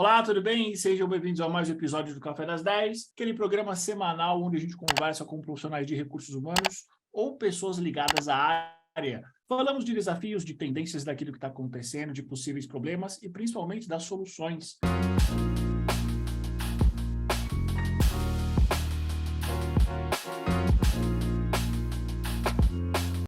Olá, tudo bem? Sejam bem-vindos a mais um episódio do Café das 10, aquele programa semanal onde a gente conversa com profissionais de recursos humanos ou pessoas ligadas à área. Falamos de desafios, de tendências daquilo que está acontecendo, de possíveis problemas e principalmente das soluções.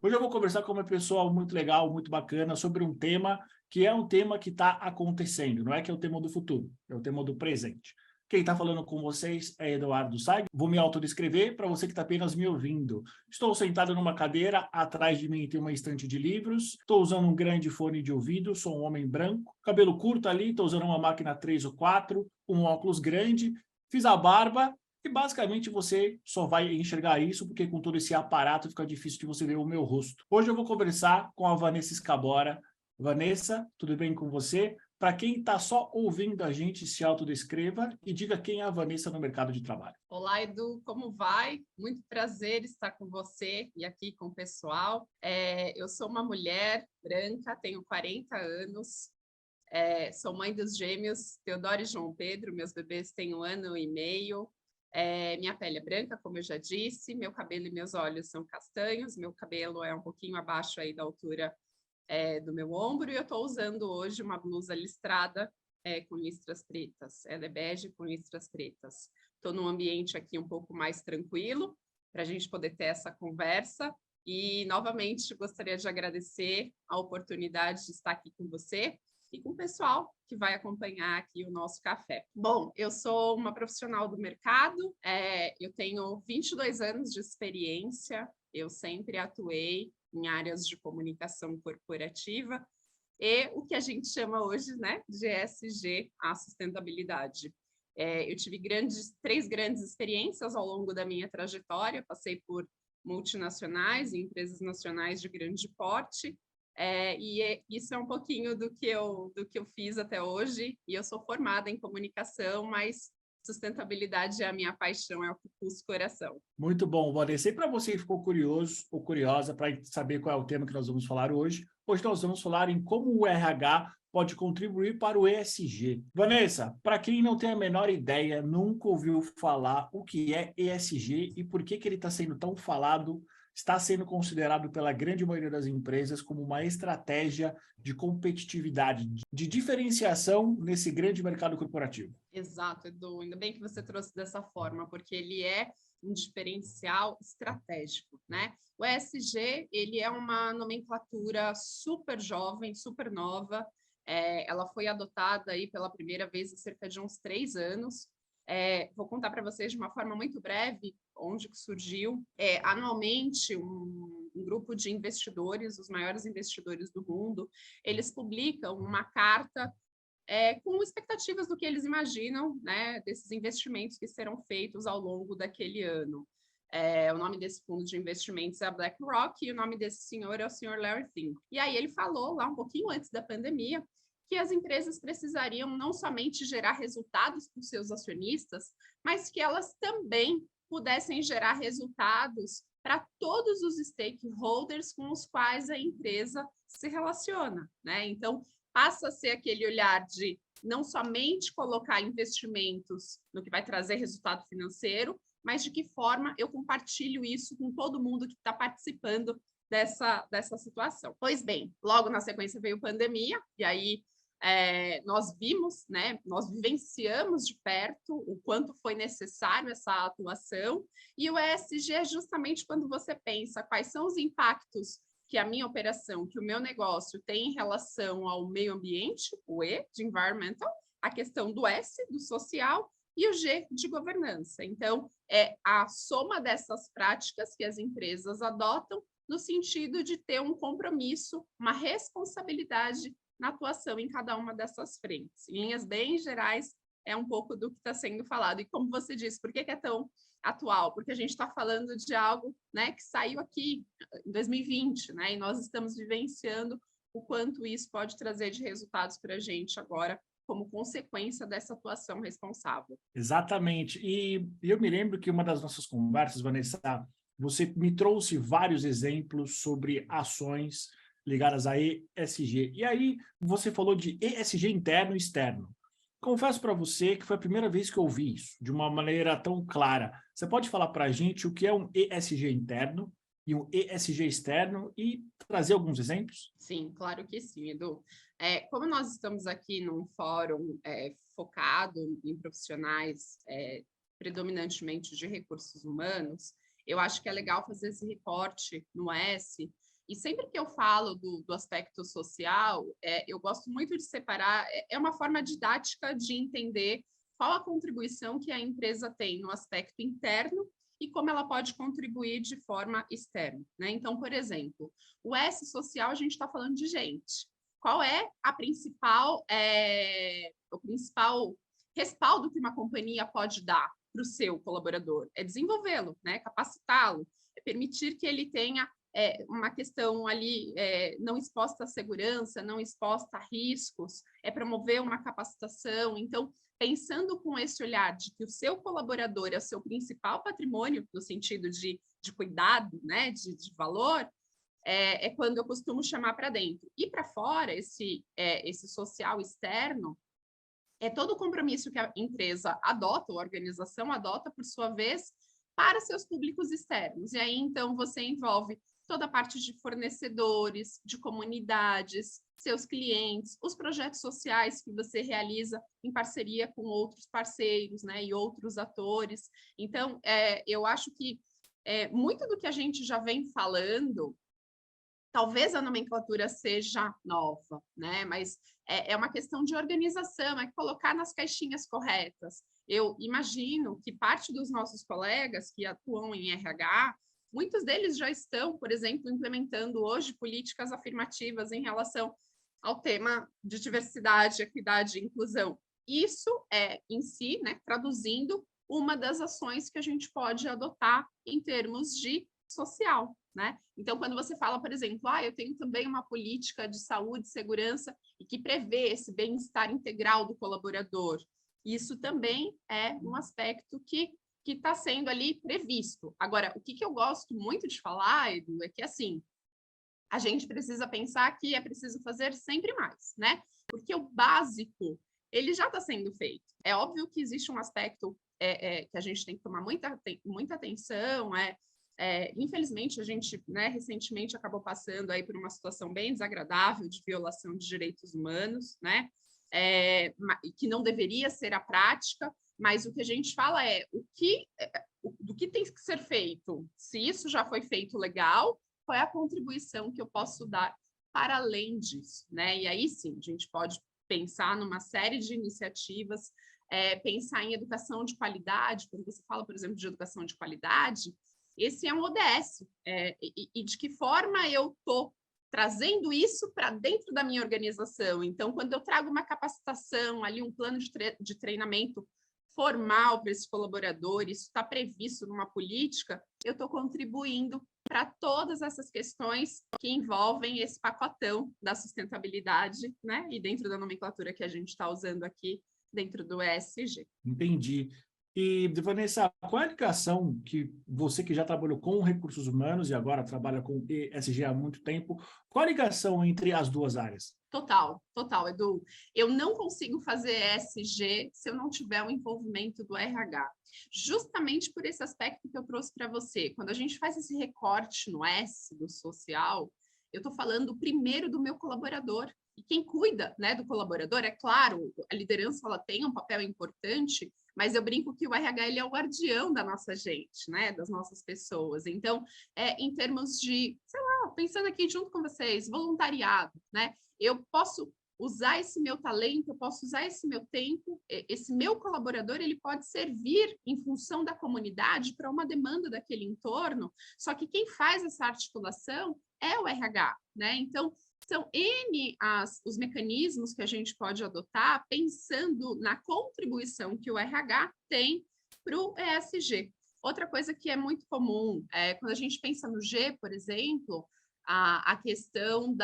Hoje eu vou conversar com uma pessoa muito legal, muito bacana, sobre um tema que é um tema que está acontecendo, não é que é o tema do futuro, é o tema do presente. Quem está falando com vocês é Eduardo Saig. Vou me autodescrever para você que está apenas me ouvindo. Estou sentado numa cadeira, atrás de mim tem uma estante de livros, estou usando um grande fone de ouvido, sou um homem branco, cabelo curto ali, estou usando uma máquina 3 ou 4, um óculos grande, fiz a barba. E basicamente você só vai enxergar isso porque com todo esse aparato fica difícil de você ver o meu rosto. Hoje eu vou conversar com a Vanessa Scabora. Vanessa, tudo bem com você? Para quem está só ouvindo a gente, se autodescreva e diga quem é a Vanessa no mercado de trabalho. Olá, Edu, como vai? Muito prazer estar com você e aqui com o pessoal. Eu sou uma mulher branca, tenho 40 anos, sou mãe dos gêmeos Teodoro e João Pedro, meus bebês têm 1 ano e meio. Minha pele é branca, como eu já disse, meu cabelo e meus olhos são castanhos, meu cabelo é um pouquinho abaixo aí da altura do meu ombro, e eu estou usando hoje uma blusa listrada com listras pretas. Ela é bege com listras pretas. Estou num ambiente aqui um pouco mais tranquilo, para a gente poder ter essa conversa, e novamente gostaria de agradecer a oportunidade de estar aqui com você e com o pessoal que vai acompanhar aqui o nosso café. Bom, eu sou uma profissional do mercado, eu tenho 22 anos de experiência, eu sempre atuei em áreas de comunicação corporativa e o que a gente chama hoje, né, de ESG, a sustentabilidade. Eu tive 3 grandes experiências ao longo da minha trajetória, passei por multinacionais e empresas nacionais de grande porte, isso é um pouquinho do que eu fiz até hoje, e eu sou formada em comunicação, mas sustentabilidade é a minha paixão, é o que pulsa o coração. Muito bom, Vanessa. E para você que ficou curioso ou curiosa para saber qual é o tema que nós vamos falar hoje nós vamos falar em como o RH pode contribuir para o ESG. Vanessa, para quem não tem a menor ideia, nunca ouviu falar o que é ESG e por que ele está sendo tão falado, está sendo considerado pela grande maioria das empresas como uma estratégia de competitividade, de diferenciação nesse grande mercado corporativo. Exato, Edu. Ainda bem que você trouxe dessa forma, porque ele é um diferencial estratégico, né? O ESG, ele é uma nomenclatura super jovem, super nova. Ela foi adotada aí pela primeira vez há cerca de uns 3 anos. Vou contar para vocês de uma forma muito breve onde que surgiu. Anualmente, um grupo de investidores, os maiores investidores do mundo, eles publicam uma carta com expectativas do que eles imaginam, né, desses investimentos que serão feitos ao longo daquele ano. O nome desse fundo de investimentos é a BlackRock e o nome desse senhor é o senhor Larry Fink. E aí ele falou lá um pouquinho antes da pandemia que as empresas precisariam não somente gerar resultados para os seus acionistas, mas que elas também pudessem gerar resultados para todos os stakeholders com os quais a empresa se relaciona, né? Então, passa a ser aquele olhar de não somente colocar investimentos no que vai trazer resultado financeiro, mas de que forma eu compartilho isso com todo mundo que está participando dessa situação. Pois bem, logo na sequência veio a pandemia, e aí nós vimos, né, nós vivenciamos de perto o quanto foi necessário essa atuação, e o ESG é justamente quando você pensa quais são os impactos que a minha operação, que o meu negócio tem em relação ao meio ambiente, o E de environmental, a questão do S, do social, e o G de governança. Então, é a soma dessas práticas que as empresas adotam no sentido de ter um compromisso, uma responsabilidade na atuação em cada uma dessas frentes. Em linhas bem gerais, é um pouco do que está sendo falado. E como você disse, por que é tão atual? Porque a gente está falando de algo, né, que saiu aqui em 2020, né, e nós estamos vivenciando o quanto isso pode trazer de resultados para a gente agora, como consequência dessa atuação responsável. Exatamente. E eu me lembro que uma das nossas conversas, Vanessa, você me trouxe vários exemplos sobre ações ligadas a ESG. E aí você falou de ESG interno e externo. confesso para você que foi a primeira vez que eu ouvi isso, de uma maneira tão clara. Você pode falar para a gente o que é um ESG interno e um ESG externo e trazer alguns exemplos? Sim, claro que sim, Edu. Como nós estamos aqui num fórum focado em profissionais predominantemente de recursos humanos, eu acho que é legal fazer esse recorte no S. E sempre que eu falo do aspecto social, eu gosto muito de separar, é uma forma didática de entender qual a contribuição que a empresa tem no aspecto interno e como ela pode contribuir de forma externa, né? Então, por exemplo, o S social, a gente está falando de gente. Qual é o principal respaldo que uma companhia pode dar para o seu colaborador? É desenvolvê-lo, né? Capacitá-lo, é permitir que ele tenha uma questão ali não exposta à segurança, não exposta a riscos, é promover uma capacitação. Então, pensando com esse olhar de que o seu colaborador é o seu principal patrimônio, no sentido de cuidado, né, de valor, é quando eu costumo chamar para dentro. E para fora, esse social externo, é todo o compromisso que a empresa adota, ou a organização adota, por sua vez, para seus públicos externos. E aí, então, você envolve toda a parte de fornecedores, de comunidades, seus clientes, os projetos sociais que você realiza em parceria com outros parceiros, né, e outros atores. Então, eu acho que muito do que a gente já vem falando, talvez a nomenclatura seja nova, né? Mas é uma questão de organização, é colocar nas caixinhas corretas. Eu imagino que parte dos nossos colegas que atuam em RH, muitos deles já estão, por exemplo, implementando hoje políticas afirmativas em relação ao tema de diversidade, equidade e inclusão. Isso é, em si, né, traduzindo uma das ações que a gente pode adotar em termos de social, né? Então, quando você fala, por exemplo, eu tenho também uma política de saúde e segurança e que prevê esse bem-estar integral do colaborador, isso também é um aspecto que está sendo ali previsto. Agora, o que eu gosto muito de falar, Edu, é que, assim, a gente precisa pensar que é preciso fazer sempre mais, né? Porque o básico, ele já está sendo feito. É óbvio que existe um aspecto que a gente tem que tomar muita atenção, infelizmente, a gente, né, recentemente acabou passando aí por uma situação bem desagradável de violação de direitos humanos, né? Que não deveria ser a prática, mas o que a gente fala do que tem que ser feito. Se isso já foi feito legal, qual é a contribuição que eu posso dar para além disso, né? E aí sim, a gente pode pensar numa série de iniciativas, pensar em educação de qualidade. Quando você fala, por exemplo, de educação de qualidade, esse é um ODS. E de que forma eu estou trazendo isso para dentro da minha organização? Então, quando eu trago uma capacitação, ali um plano de treinamento formal para esses colaboradores, isso está previsto numa política, eu estou contribuindo para todas essas questões que envolvem esse pacotão da sustentabilidade, né? E dentro da nomenclatura que a gente está usando aqui, dentro do ESG. Entendi. E, Vanessa, qual é a ligação que você que já trabalhou com recursos humanos e agora trabalha com ESG há muito tempo, qual a ligação entre as duas áreas? Total, Edu. Eu não consigo fazer ESG se eu não tiver o envolvimento do RH. Justamente por esse aspecto que eu trouxe para você. Quando a gente faz esse recorte no S, do social, eu estou falando primeiro do meu colaborador. E quem cuida, né, do colaborador, é claro, a liderança ela tem um papel importante, mas eu brinco que o RH ele é o guardião da nossa gente, né, das nossas pessoas. Então, em termos de, sei lá, pensando aqui junto com vocês, voluntariado, né? Eu posso usar esse meu talento, eu posso usar esse meu tempo, esse meu colaborador, ele pode servir em função da comunidade para uma demanda daquele entorno, só que quem faz essa articulação é o RH, né? Então, são os mecanismos que a gente pode adotar pensando na contribuição que o RH tem para o ESG. Outra coisa que é muito comum, quando a gente pensa no G, por exemplo, a questão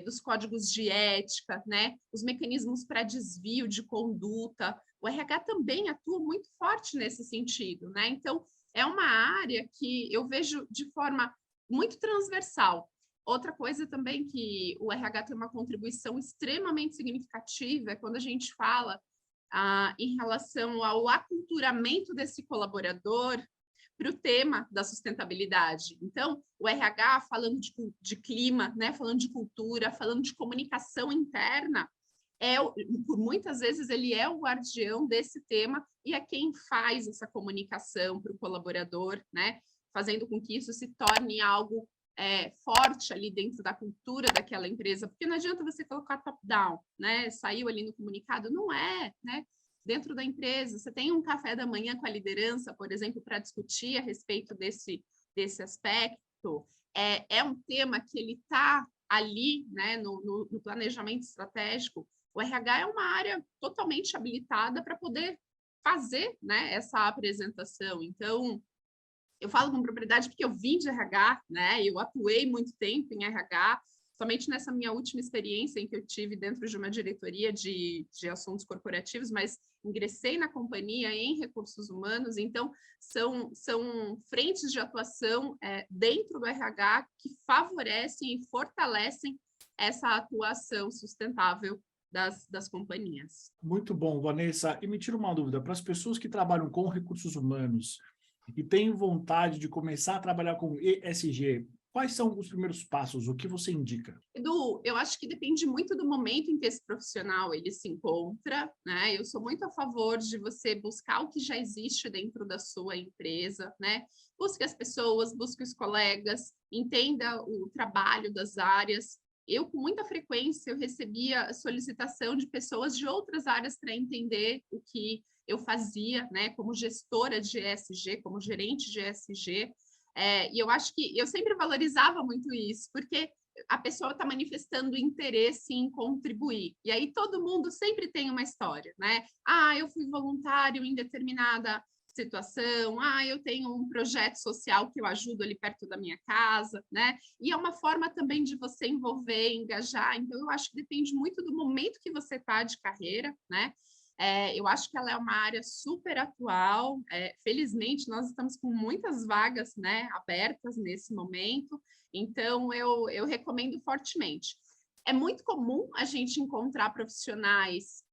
dos códigos de ética, né? Os mecanismos para desvio de conduta. O RH também atua muito forte nesse sentido, né? Então, é uma área que eu vejo de forma muito transversal. Outra coisa também que o RH tem uma contribuição extremamente significativa é quando a gente fala em relação ao aculturamento desse colaborador para o tema da sustentabilidade. Então, o RH falando de clima, né, falando de cultura, falando de comunicação interna, por muitas vezes ele é o guardião desse tema e é quem faz essa comunicação para o colaborador, né, fazendo com que isso se torne algo forte ali dentro da cultura daquela empresa, porque não adianta você colocar top-down, né, saiu ali no comunicado, não é, né, dentro da empresa, você tem um café da manhã com a liderança, por exemplo, para discutir a respeito desse aspecto, é um tema que ele está ali, né, no planejamento estratégico. O RH é uma área totalmente habilitada para poder fazer, né, essa apresentação. Então, eu falo com propriedade porque eu vim de RH, né, eu atuei muito tempo em RH, somente nessa minha última experiência em que eu tive dentro de uma diretoria de assuntos corporativos, mas ingressei na companhia em recursos humanos, então são frentes de atuação dentro do RH que favorecem e fortalecem essa atuação sustentável das companhias. Muito bom, Vanessa. E me tira uma dúvida, para as pessoas que trabalham com recursos humanos e têm vontade de começar a trabalhar com ESG, quais são os primeiros passos? O que você indica? Edu, eu acho que depende muito do momento em que esse profissional ele se encontra, né? Eu sou muito a favor de você buscar o que já existe dentro da sua empresa, né? Busque as pessoas, busque os colegas, entenda o trabalho das áreas. Eu, com muita frequência, eu recebia solicitação de pessoas de outras áreas para entender o que eu fazia, né? Como gestora de ESG, como gerente de ESG. E eu acho que eu sempre valorizava muito isso, porque a pessoa está manifestando interesse em contribuir. E aí todo mundo sempre tem uma história, né? Eu fui voluntário em determinada situação, eu tenho um projeto social que eu ajudo ali perto da minha casa, né? E é uma forma também de você envolver, engajar. Então, eu acho que depende muito do momento que você está de carreira, né? Eu acho que ela é uma área super atual. Felizmente, nós estamos com muitas vagas, né, abertas nesse momento. Então, eu recomendo fortemente. É muito comum a gente encontrar profissionais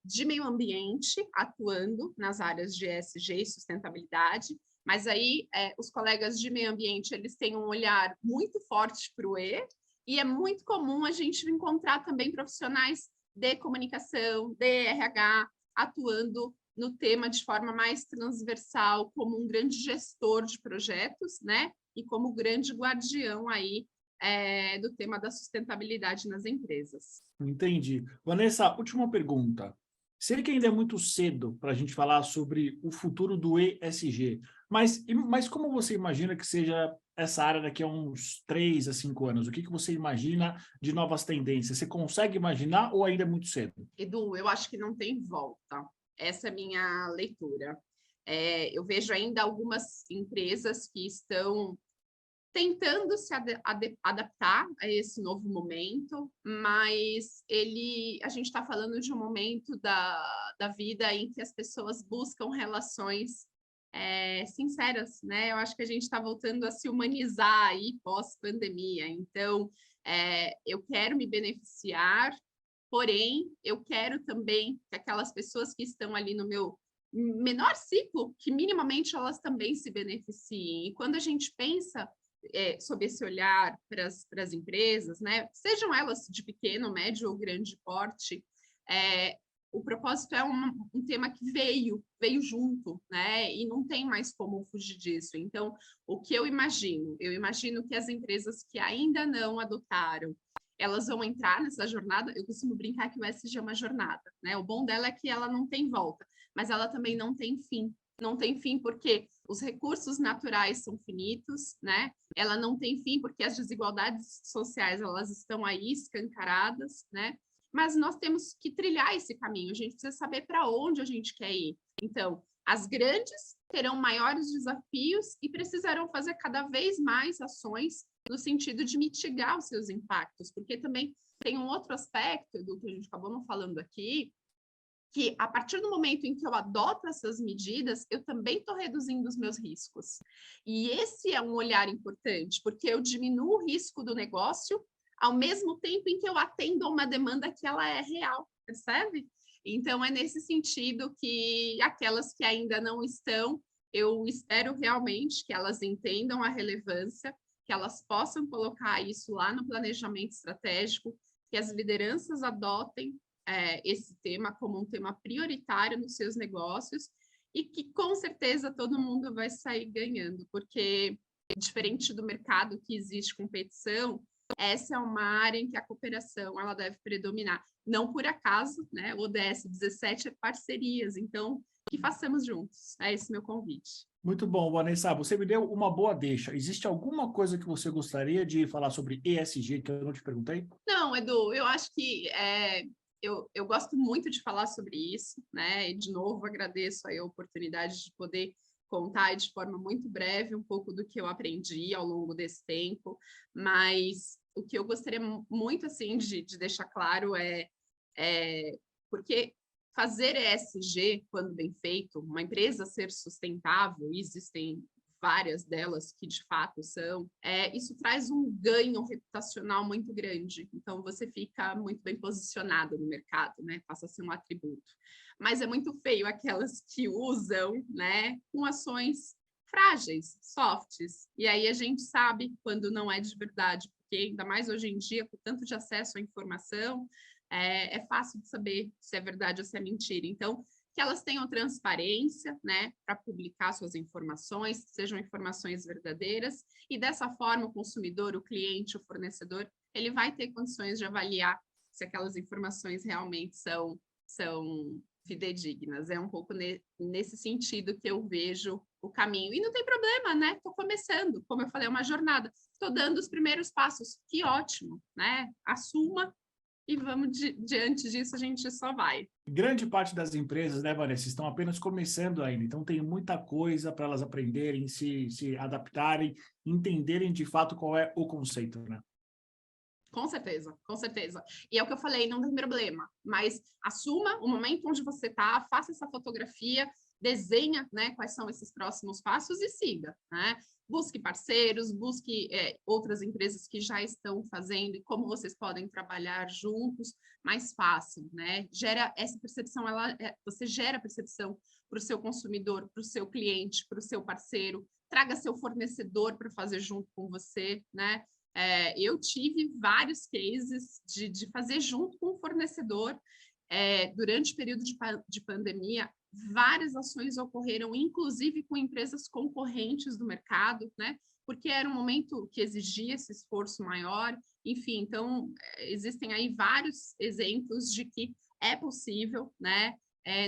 de meio ambiente atuando nas áreas de ESG e sustentabilidade, mas aí os colegas de meio ambiente eles têm um olhar muito forte para o e é muito comum a gente encontrar também profissionais de comunicação, de RH, atuando no tema de forma mais transversal, como um grande gestor de projetos, né? E como grande guardião aí do tema da sustentabilidade nas empresas. Entendi. Vanessa, última pergunta. Sei que ainda é muito cedo para a gente falar sobre o futuro do ESG, mas como você imagina que seja essa área daqui a uns 3 a 5 anos? O que você imagina de novas tendências? Você consegue imaginar ou ainda é muito cedo? Edu, eu acho que não tem volta. Essa é a minha leitura. Eu vejo ainda algumas empresas que estão tentando se adaptar a esse novo momento, mas a gente está falando de um momento da vida em que as pessoas buscam relações sinceras, né? Eu acho que a gente está voltando a se humanizar aí pós-pandemia. Então, eu quero me beneficiar, porém, eu quero também que aquelas pessoas que estão ali no meu menor ciclo, que minimamente elas também se beneficiem. E quando a gente pensa sob esse olhar para as empresas, né? Sejam elas de pequeno, médio ou grande porte, o propósito é um tema que veio junto, né? E não tem mais como fugir disso. Então, o que eu imagino? Eu imagino que as empresas que ainda não adotaram, elas vão entrar nessa jornada. Eu costumo brincar que o ESG é uma jornada, né? O bom dela é que ela não tem volta, mas ela também não tem fim. Não tem fim porque os recursos naturais são finitos, né? Ela não tem fim porque as desigualdades sociais elas estão aí escancaradas, né? Mas nós temos que trilhar esse caminho, a gente precisa saber para onde a gente quer ir. Então, as grandes terão maiores desafios e precisarão fazer cada vez mais ações no sentido de mitigar os seus impactos, porque também tem um outro aspecto, Edu, que a gente acabou não falando aqui, que a partir do momento em que eu adoto essas medidas, eu também estou reduzindo os meus riscos. E esse é um olhar importante, porque eu diminuo o risco do negócio ao mesmo tempo em que eu atendo a uma demanda que ela é real, percebe? Então, é nesse sentido que aquelas que ainda não estão, eu espero realmente que elas entendam a relevância, que elas possam colocar isso lá no planejamento estratégico, que as lideranças adotem esse tema como um tema prioritário nos seus negócios e que, com certeza, todo mundo vai sair ganhando, porque, diferente do mercado que existe competição, essa é uma área em que a cooperação ela deve predominar. Não por acaso, né? O ODS 17 é parcerias, então, que façamos juntos. É esse meu convite. Muito bom, Vanessa. Você me deu uma boa deixa. Existe alguma coisa que você gostaria de falar sobre ESG que eu não te perguntei? Não, Edu, eu acho que eu gosto muito de falar sobre isso, né? E, de novo, agradeço a oportunidade de poder contar de forma muito breve um pouco do que eu aprendi ao longo desse tempo, mas o que eu gostaria muito, assim, de deixar claro porque fazer ESG, quando bem feito, uma empresa ser sustentável, e existem várias delas que de fato são, isso traz um ganho reputacional muito grande. Então, você fica muito bem posicionado no mercado, né? Passa a ser um atributo. Mas é muito feio aquelas que usam, né, com ações frágeis, softs. E aí a gente sabe quando não é de verdade, porque ainda mais hoje em dia, com tanto de acesso à informação, é fácil de saber se é verdade ou se é mentira. Então, que elas tenham transparência, né, para publicar suas informações, sejam informações verdadeiras, e dessa forma o consumidor, o cliente, o fornecedor, ele vai ter condições de avaliar se aquelas informações realmente são fidedignas. É um pouco nesse sentido que eu vejo o caminho. E não tem problema, né? Estou começando, como eu falei, é uma jornada. Estou dando os primeiros passos. Que ótimo, né? Assuma e vamos diante disso, a gente só vai. Grande parte das empresas, né, Vanessa, estão apenas começando ainda, então tem muita coisa para elas aprenderem, se adaptarem, entenderem de fato qual é o conceito, né? Com certeza, com certeza. E é o que eu falei, não tem problema, mas assuma o momento onde você está, faça essa fotografia, desenha, né, quais são esses próximos passos e siga, né? Busque parceiros, busque outras empresas que já estão fazendo e como vocês podem trabalhar juntos mais fácil, né? Gera essa percepção, você gera percepção para o seu consumidor, para o seu cliente, para o seu parceiro, traga seu fornecedor para fazer junto com você, né? Eu tive vários cases de fazer junto com o fornecedor durante o período de pandemia. Várias ações ocorreram, inclusive com empresas concorrentes do mercado, né? Porque era um momento que exigia esse esforço maior. Enfim, então, existem aí vários exemplos de que é possível, né?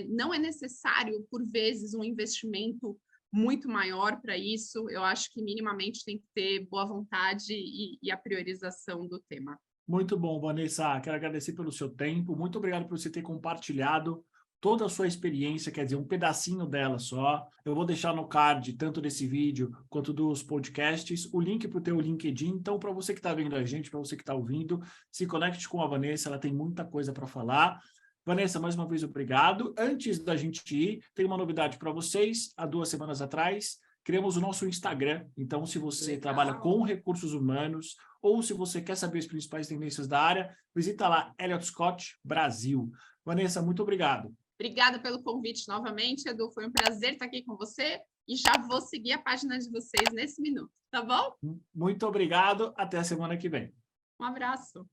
Não é necessário, por vezes, um investimento muito maior para isso. Eu acho que minimamente tem que ter boa vontade e a priorização do tema. Muito bom, Vanessa. Quero agradecer pelo seu tempo. Muito obrigado por você ter compartilhado toda a sua experiência, quer dizer, um pedacinho dela só. Eu vou deixar no card, tanto desse vídeo quanto dos podcasts, o link para o teu LinkedIn. Então, para você que está vendo a gente, para você que está ouvindo, se conecte com a Vanessa, ela tem muita coisa para falar. Vanessa, mais uma vez, obrigado. Antes da gente ir, tem uma novidade para vocês. Há 2 semanas atrás, criamos o nosso Instagram. Então, se você trabalha com recursos humanos ou se você quer saber as principais tendências da área, visita lá, Elliott Scott Brasil. Vanessa, muito obrigado. Obrigada pelo convite novamente, Edu. Foi um prazer estar aqui com você e já vou seguir a página de vocês nesse minuto, tá bom? Muito obrigado. Até a semana que vem. Um abraço.